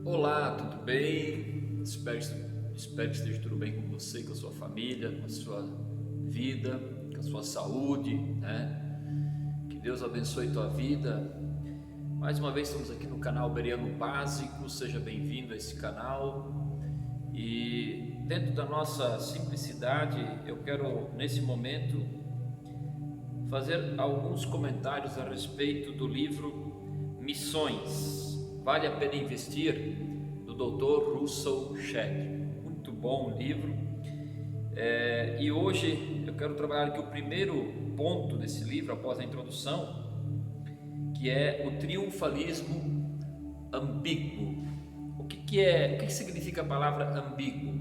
Olá, tudo bem? Espero que esteja tudo bem com você, com a sua família, com a sua vida, com a sua saúde, né? Que Deus abençoe tua vida. Mais uma vez estamos aqui no canal Bereano Básico, seja bem-vindo a esse canal. E dentro da nossa simplicidade, eu quero nesse momento fazer alguns comentários a respeito do livro Missões. Vale a pena investir, do Dr. Russell Shedd. Muito bom o livro. E hoje eu quero trabalhar aqui o primeiro ponto desse livro, após a introdução, que é o triunfalismo ambíguo. O que significa a palavra ambíguo?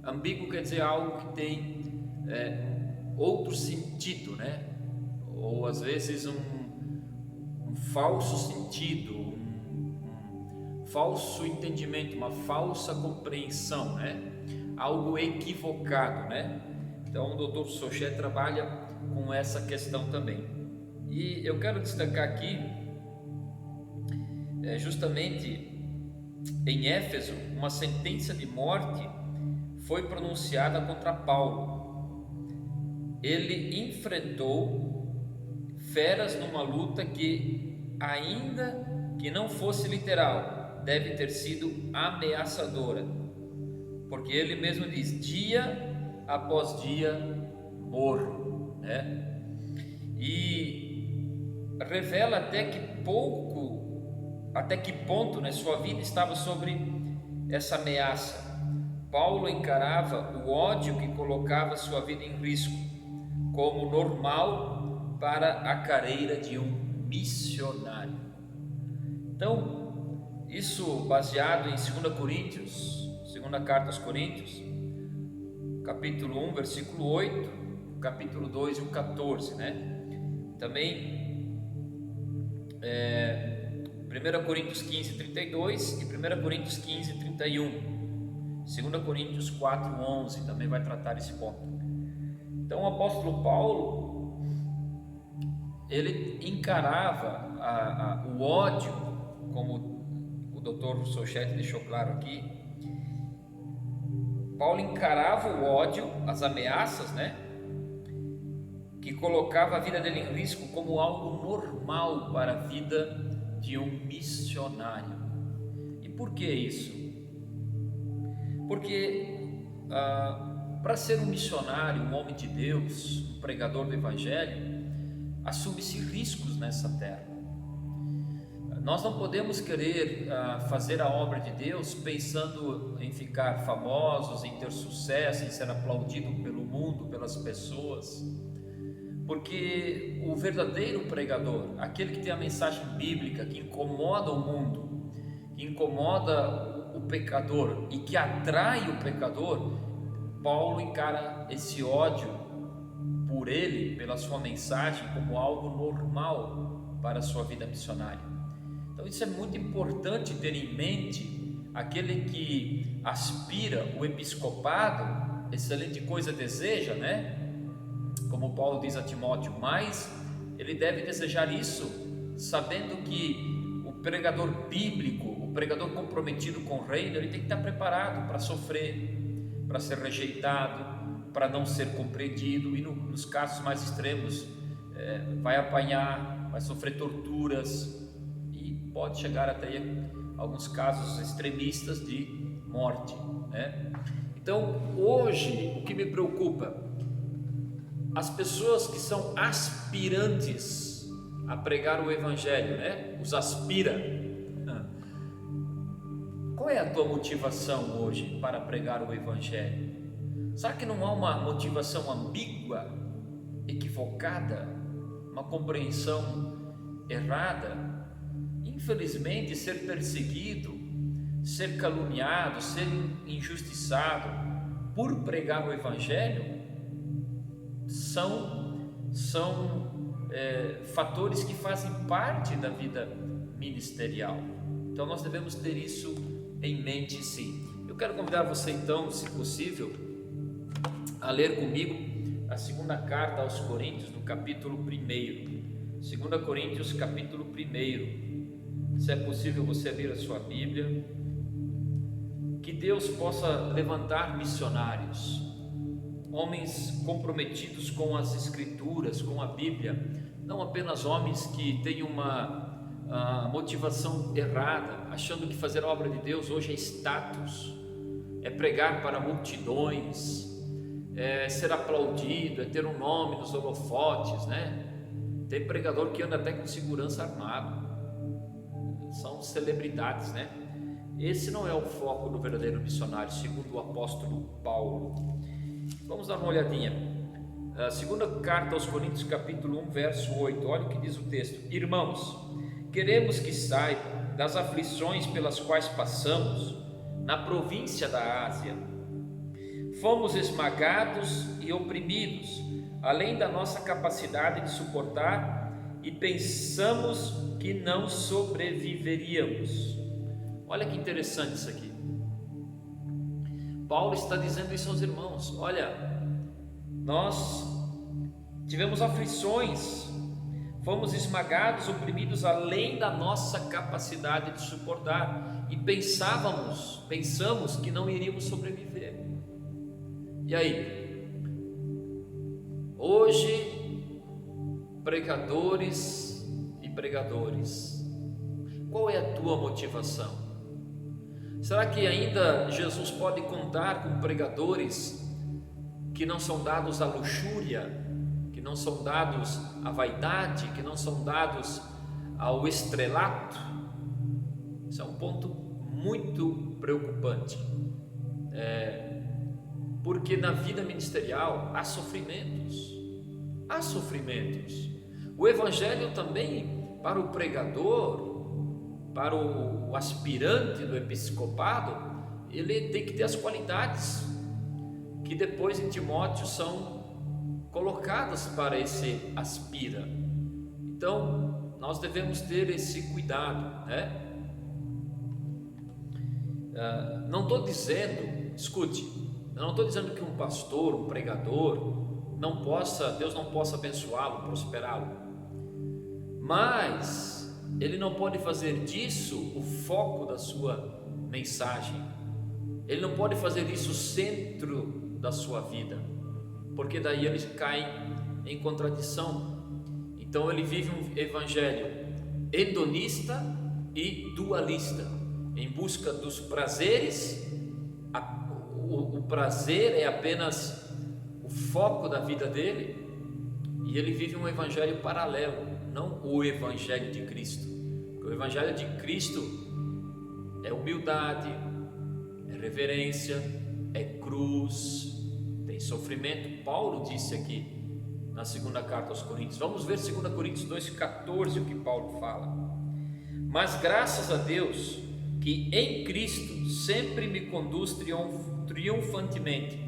Ambíguo quer dizer algo que tem outro sentido, né? Ou às vezes um falso sentido, falso entendimento, uma falsa compreensão, né? Algo equivocado, né? Então o Dr. Russell Shedd trabalha com essa questão também. E eu quero destacar aqui, justamente em Éfeso, uma sentença de morte foi pronunciada contra Paulo. Ele enfrentou feras numa luta que, ainda que não fosse literal, deve ter sido ameaçadora, porque ele mesmo diz: dia após dia morro, né? E revela até que ponto, né, sua vida estava sobre essa ameaça. Paulo encarava o ódio que colocava sua vida em risco como normal para a carreira de um missionário. Então, isso baseado em 2 Coríntios, segunda carta aos Coríntios, capítulo 1, versículo 8, capítulo 2 e o 14, né? Também 1 Coríntios 15, 32 e 1 Coríntios 15, 31. 2 Coríntios 4, 11 também vai tratar esse ponto. Então o apóstolo Paulo, ele encarava o ódio, como o Dr. Russell Shedd deixou claro aqui. Paulo encarava o ódio, as ameaças, né, que colocava a vida dele em risco como algo normal para a vida de um missionário. E por que isso? Porque para ser um missionário, um homem de Deus, um pregador do Evangelho, assume-se riscos nessa terra. Nós não podemos querer fazer a obra de Deus pensando em ficar famosos, em ter sucesso, em ser aplaudido pelo mundo, pelas pessoas, porque o verdadeiro pregador, aquele que tem a mensagem bíblica, que incomoda o mundo, que incomoda o pecador e que atrai o pecador, Paulo encara esse ódio por ele, pela sua mensagem, como algo normal para a sua vida missionária. Então isso é muito importante ter em mente. Aquele que aspira o episcopado, excelente coisa deseja, né? Como Paulo diz a Timóteo, mas ele deve desejar isso sabendo que o pregador bíblico, o pregador comprometido com o reino, ele tem que estar preparado para sofrer, para ser rejeitado, para não ser compreendido e nos casos mais extremos vai apanhar, vai sofrer torturas, pode chegar até alguns casos extremistas de morte, né? Então, hoje, o que me preocupa, as pessoas que são aspirantes a pregar o Evangelho, né? Os aspira. Qual é a tua motivação hoje para pregar o Evangelho? Será que não há uma motivação ambígua, equivocada, uma compreensão errada? Infelizmente, ser perseguido, ser caluniado, ser injustiçado por pregar o Evangelho são fatores que fazem parte da vida ministerial. Então nós devemos ter isso em mente, sim. Eu quero convidar você então, se possível, a ler comigo a segunda carta aos Coríntios, no capítulo 1. 2 Coríntios, capítulo 1. Se é possível você abrir a sua Bíblia, que Deus possa levantar missionários, homens comprometidos com as Escrituras, com a Bíblia, não apenas homens que têm uma motivação errada, achando que fazer a obra de Deus hoje é status, é pregar para multidões, é ser aplaudido, é ter um nome nos holofotes, né? Tem pregador que anda até com segurança armado, são celebridades, né? Esse não é o foco do verdadeiro missionário, segundo o apóstolo Paulo. Vamos dar uma olhadinha. A segunda carta aos Coríntios, capítulo 1, verso 8. Olha o que diz o texto: irmãos, queremos que saibam das aflições pelas quais passamos na província da Ásia. Fomos esmagados e oprimidos, além da nossa capacidade de suportar, e pensamos que não sobreviveríamos. Olha que interessante isso aqui. Paulo está dizendo isso aos irmãos: olha, nós tivemos aflições, fomos esmagados, oprimidos além da nossa capacidade de suportar, e pensamos que não iríamos sobreviver. E aí? Hoje, pregadores e pregadores, qual é a tua motivação? Será que ainda Jesus pode contar com pregadores que não são dados à luxúria, que não são dados à vaidade, que não são dados ao estrelato? Isso é um ponto muito preocupante, porque na vida ministerial há sofrimentos. O evangelho também, para o pregador, para o aspirante do episcopado, ele tem que ter as qualidades que depois em Timóteo são colocadas para esse aspira. Então nós devemos ter esse cuidado, né? Não estou dizendo, escute, eu não estou dizendo que um pastor, um pregador Deus não possa abençoá-lo, prosperá-lo, mas ele não pode fazer disso o foco da sua mensagem, ele não pode fazer disso o centro da sua vida, porque daí ele cai em contradição. Então ele vive um evangelho hedonista e dualista, em busca dos prazeres. O prazer é apenas o foco da vida dele, e ele vive um evangelho paralelo, não o evangelho de Cristo. Porque o evangelho de Cristo é humildade, é reverência, é cruz, tem sofrimento. Paulo disse aqui na segunda carta aos Coríntios. Vamos ver 2 Coríntios 2,14, o que Paulo fala: mas graças a Deus que em Cristo sempre me conduz triunfantemente.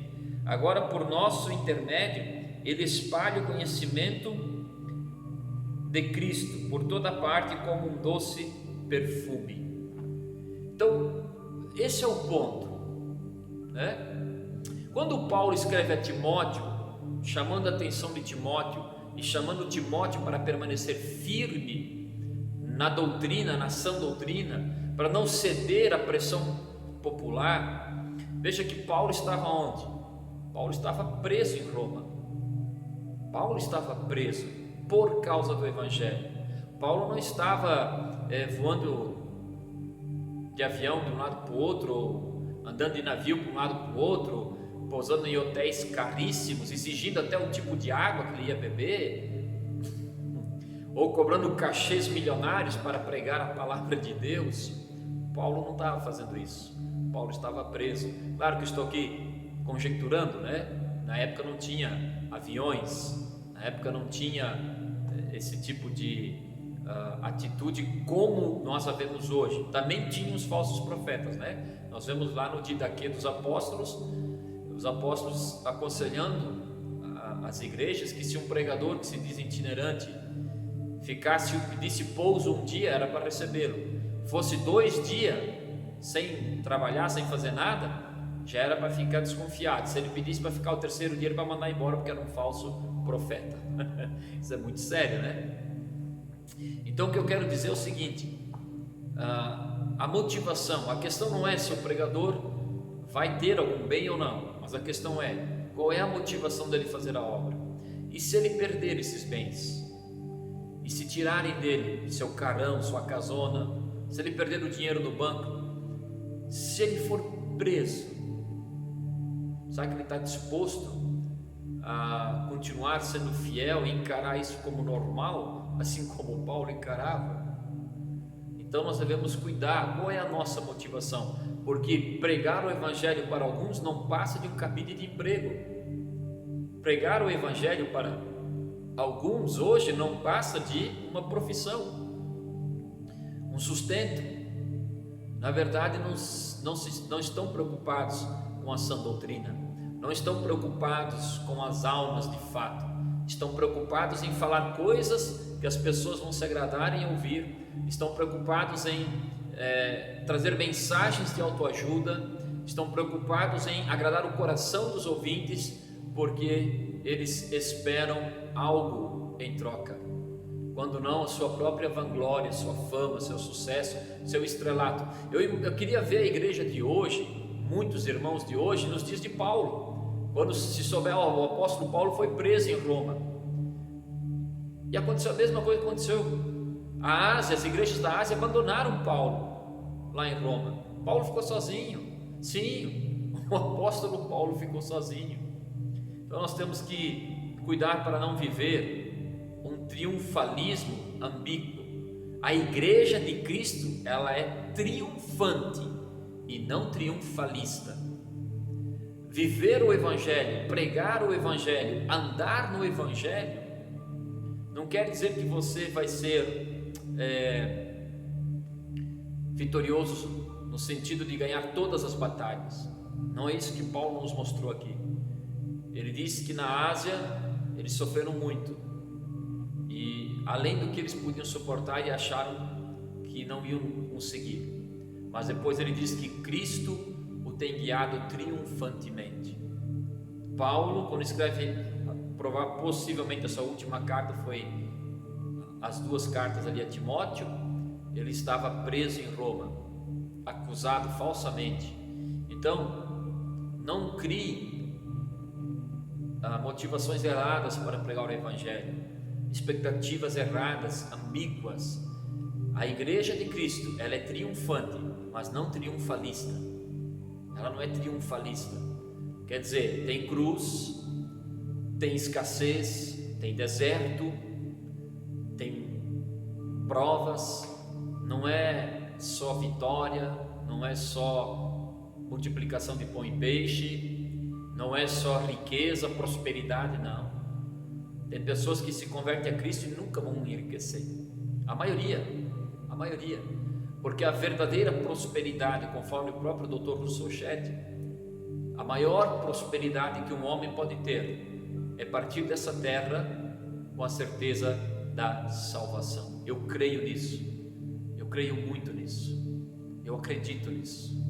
Agora, por nosso intermédio, ele espalha o conhecimento de Cristo por toda parte como um doce perfume. Então, esse é o ponto, né? Quando Paulo escreve a Timóteo, chamando a atenção de Timóteo e chamando Timóteo para permanecer firme na doutrina, na sã doutrina, para não ceder à pressão popular, veja que Paulo estava onde? Paulo estava preso em Roma. Paulo estava preso por causa do evangelho. Paulo não estava voando de avião de um lado para o outro, ou andando de navio para um lado para o outro, pousando em hotéis caríssimos, exigindo até o tipo de água que ele ia beber, ou cobrando cachês milionários para pregar a palavra de Deus. Paulo não estava fazendo isso. Paulo estava preso. Claro que estou aqui conjecturando, né? Na época não tinha aviões, na época não tinha esse tipo de atitude como nós a vemos hoje. Também tinha os falsos profetas, né? Nós vemos lá no Didaquê dos apóstolos, os apóstolos aconselhando as igrejas que se um pregador que se diz itinerante pedisse pouso um dia, era para recebê-lo. Fosse 2 dias sem trabalhar, sem fazer nada, já era para ficar desconfiado. Se ele pedisse para ficar o 3º dia, era para mandar embora, porque era um falso profeta. Isso é muito sério, né? Então o que eu quero dizer é o seguinte: a motivação, a questão não é se o pregador vai ter algum bem ou não, mas a questão é, qual é a motivação dele fazer a obra? E se ele perder esses bens? E se tirarem dele seu carão, sua casona, se ele perder o dinheiro do banco, se ele for preso, sabe que ele está disposto a continuar sendo fiel e encarar isso como normal, assim como Paulo encarava? Então nós devemos cuidar, qual é a nossa motivação? Porque pregar o Evangelho para alguns não passa de um cabide de emprego. Pregar o Evangelho para alguns hoje não passa de uma profissão, um sustento. Na verdade não estão preocupados com a sã doutrina, não estão preocupados com as almas de fato, estão preocupados em falar coisas que as pessoas vão se agradar em ouvir, estão preocupados em trazer mensagens de autoajuda, estão preocupados em agradar o coração dos ouvintes, porque eles esperam algo em troca, quando não a sua própria vanglória, sua fama, seu sucesso, seu estrelato. Eu queria ver a igreja de hoje, muitos irmãos de hoje, nos dias de Paulo, quando se souber, o apóstolo Paulo foi preso em Roma, e aconteceu a mesma coisa que aconteceu. A Ásia, as igrejas da Ásia abandonaram Paulo lá em Roma. Paulo ficou sozinho. Sim, o apóstolo Paulo ficou sozinho. Então nós temos que cuidar para não viver um triunfalismo ambíguo. A igreja de Cristo, ela é triunfante e não triunfalista. Viver o Evangelho, pregar o Evangelho, andar no Evangelho, não quer dizer que você vai ser vitorioso no sentido de ganhar todas as batalhas. Não é isso que Paulo nos mostrou aqui. Ele disse que na Ásia eles sofreram muito, e além do que eles podiam suportar, e acharam que não iam conseguir, mas depois ele disse que Cristo o tem guiado triunfantemente. Paulo, quando escreve possivelmente essa última carta, foi as duas cartas ali a Timóteo, ele estava preso em Roma, acusado falsamente. Então não crie motivações erradas para pregar o Evangelho, expectativas erradas, ambíguas. A igreja de Cristo, ela é triunfante, mas não triunfalista. Ela não é triunfalista, quer dizer, tem cruz, tem escassez, tem deserto, tem provas, não é só vitória, não é só multiplicação de pão e peixe, não é só riqueza, prosperidade, não. Tem pessoas que se convertem a Cristo e nunca vão enriquecer, a maioria, porque a verdadeira prosperidade, conforme o próprio Dr. Rousseau Chet, a maior prosperidade que um homem pode ter é partir dessa terra com a certeza da salvação. Eu creio nisso, eu creio muito nisso, eu acredito nisso,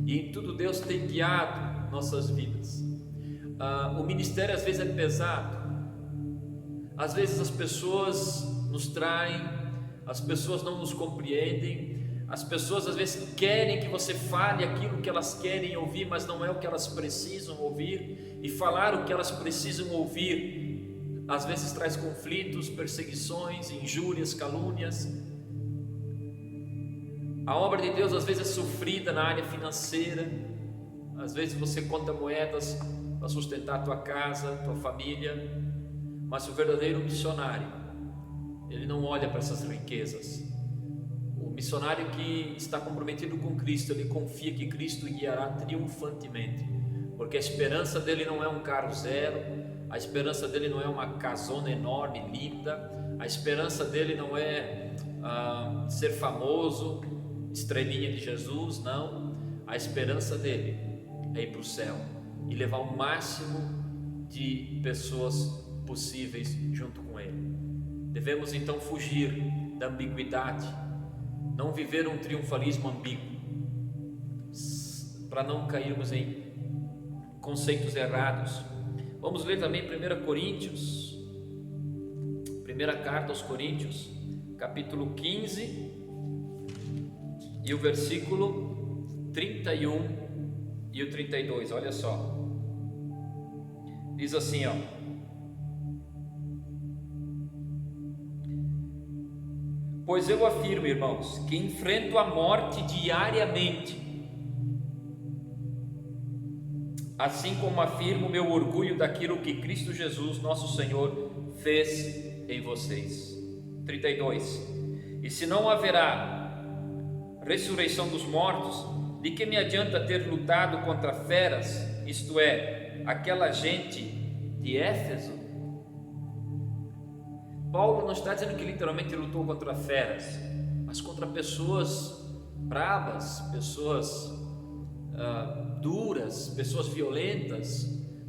e em tudo Deus tem guiado nossas vidas. O ministério às vezes é pesado, às vezes as pessoas nos traem, as pessoas não nos compreendem, as pessoas às vezes querem que você fale aquilo que elas querem ouvir, mas não é o que elas precisam ouvir, e falar o que elas precisam ouvir às vezes traz conflitos, perseguições, injúrias, calúnias. A obra de Deus às vezes é sofrida na área financeira, às vezes você conta moedas para sustentar a tua casa, tua família, mas o verdadeiro missionário, ele não olha para essas riquezas. O missionário que está comprometido com Cristo, ele confia que Cristo o guiará triunfantemente, porque a esperança dele não é um carro zero, a esperança dele não é uma casona enorme, linda, a esperança dele não é ser famoso, estrelinha de Jesus, não. A esperança dele é ir para o céu e levar o máximo de pessoas possíveis junto com ele. Devemos então fugir da ambiguidade, não viver um triunfalismo ambíguo, para não cairmos em conceitos errados. Vamos ler também 1 Coríntios, primeira carta aos Coríntios, capítulo 15 e o versículo 31 e o 32, olha só. Diz assim, ó: pois eu afirmo, irmãos, que enfrento a morte diariamente, assim como afirmo o meu orgulho daquilo que Cristo Jesus, nosso Senhor, fez em vocês. 32. E se não haverá ressurreição dos mortos, de que me adianta ter lutado contra feras, isto é, aquela gente de Éfeso? Paulo não está dizendo que literalmente lutou contra feras, mas contra pessoas bravas, pessoas duras, pessoas violentas,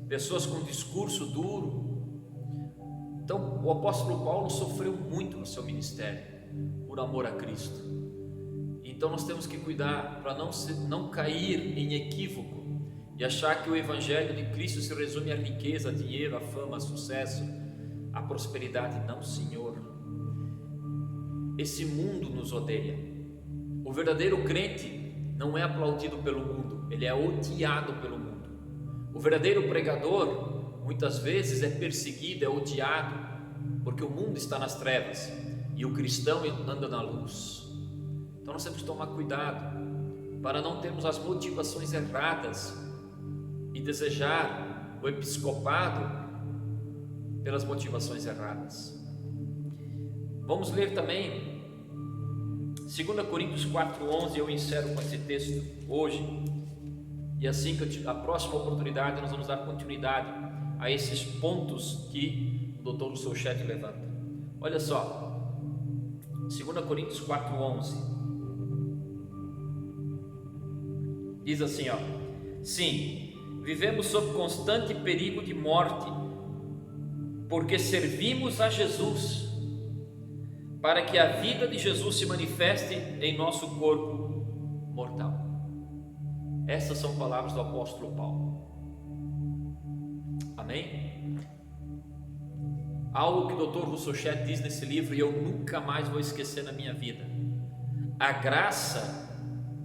pessoas com discurso duro. Então o apóstolo Paulo sofreu muito no seu ministério por amor a Cristo. Então nós temos que cuidar para não cair em equívoco e achar que o evangelho de Cristo se resume à riqueza, a dinheiro, a fama, a sucesso, a prosperidade. Não, Senhor. Esse mundo nos odeia. O verdadeiro crente não é aplaudido pelo mundo, ele é odiado pelo mundo. O verdadeiro pregador muitas vezes é perseguido, é odiado, porque o mundo está nas trevas e o cristão anda na luz. Então nós temos que tomar cuidado para não termos as motivações erradas e desejar o episcopado pelas motivações erradas. Vamos ler também 2 Coríntios 4:11. Eu encerro com esse texto hoje, e assim que a próxima oportunidade nós vamos dar continuidade a esses pontos que o Dr. Souchet levanta. Olha só, 2 Coríntios 4:11 diz assim, ó: sim, vivemos sob constante perigo de morte, porque servimos a Jesus, para que a vida de Jesus se manifeste em nosso corpo mortal. Essas são palavras do apóstolo Paulo. Amém? Algo que o Dr. Souchet diz nesse livro e eu nunca mais vou esquecer na minha vida: a graça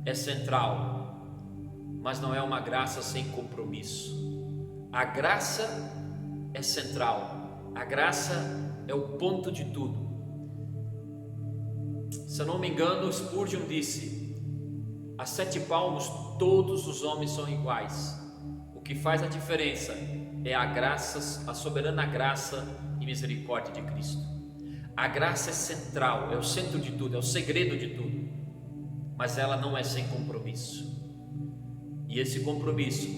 é central, mas não é uma graça sem compromisso. A graça é central, a graça é o ponto de tudo. Se eu não me engano, Spurgeon disse: a 7 palmos todos os homens são iguais. O que faz a diferença é a soberana graça e misericórdia de Cristo. A graça é central, é o centro de tudo, é o segredo de tudo, mas ela não é sem compromisso. E esse compromisso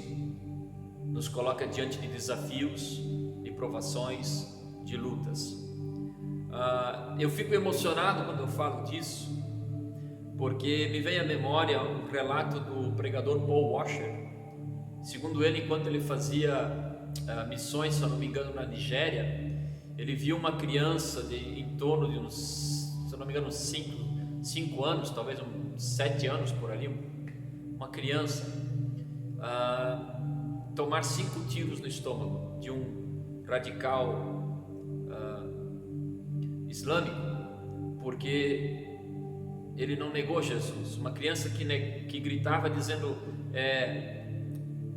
nos coloca diante de desafios, de provações, de lutas. Eu fico emocionado quando eu falo disso, porque me vem à memória um relato do pregador Paul Washer. Segundo ele, enquanto ele fazia missões, se eu não me engano, na Nigéria, ele viu uma criança em torno de uns, se eu não me engano, 5 anos, talvez uns 7 anos por ali, uma criança tomar 5 tiros no estômago de um radical islâmico, porque ele não negou Jesus. Uma criança que gritava dizendo: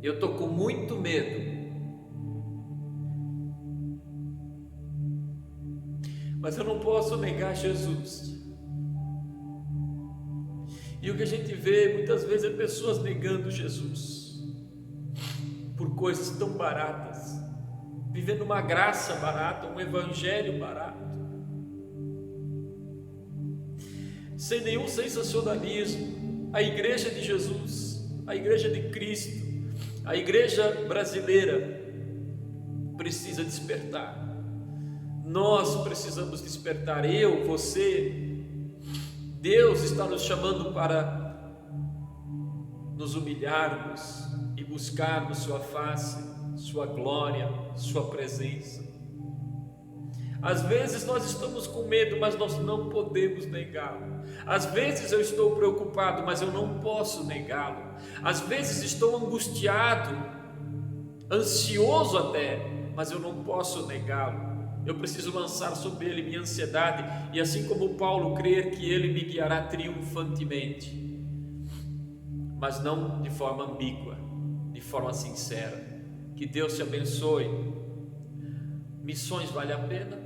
eu estou com muito medo, mas eu não posso negar Jesus. E o que a gente vê muitas vezes é pessoas negando Jesus por coisas tão baratas, vivendo uma graça barata, um evangelho barato, sem nenhum sensacionalismo. A igreja de Jesus, a igreja de Cristo, a igreja brasileira precisa despertar. Nós precisamos despertar, eu, você. Deus está nos chamando para nos humilharmos e buscarmos sua face, sua glória, sua presença. Às vezes nós estamos com medo, mas nós não podemos negá-lo. Às vezes eu estou preocupado, mas eu não posso negá-lo. Às vezes estou angustiado, ansioso até, mas eu não posso negá-lo. Eu preciso lançar sobre ele minha ansiedade e, assim como Paulo, crer que ele me guiará triunfantemente, mas não de forma ambígua. forma sincera. Que Deus te abençoe. Missões vale a pena?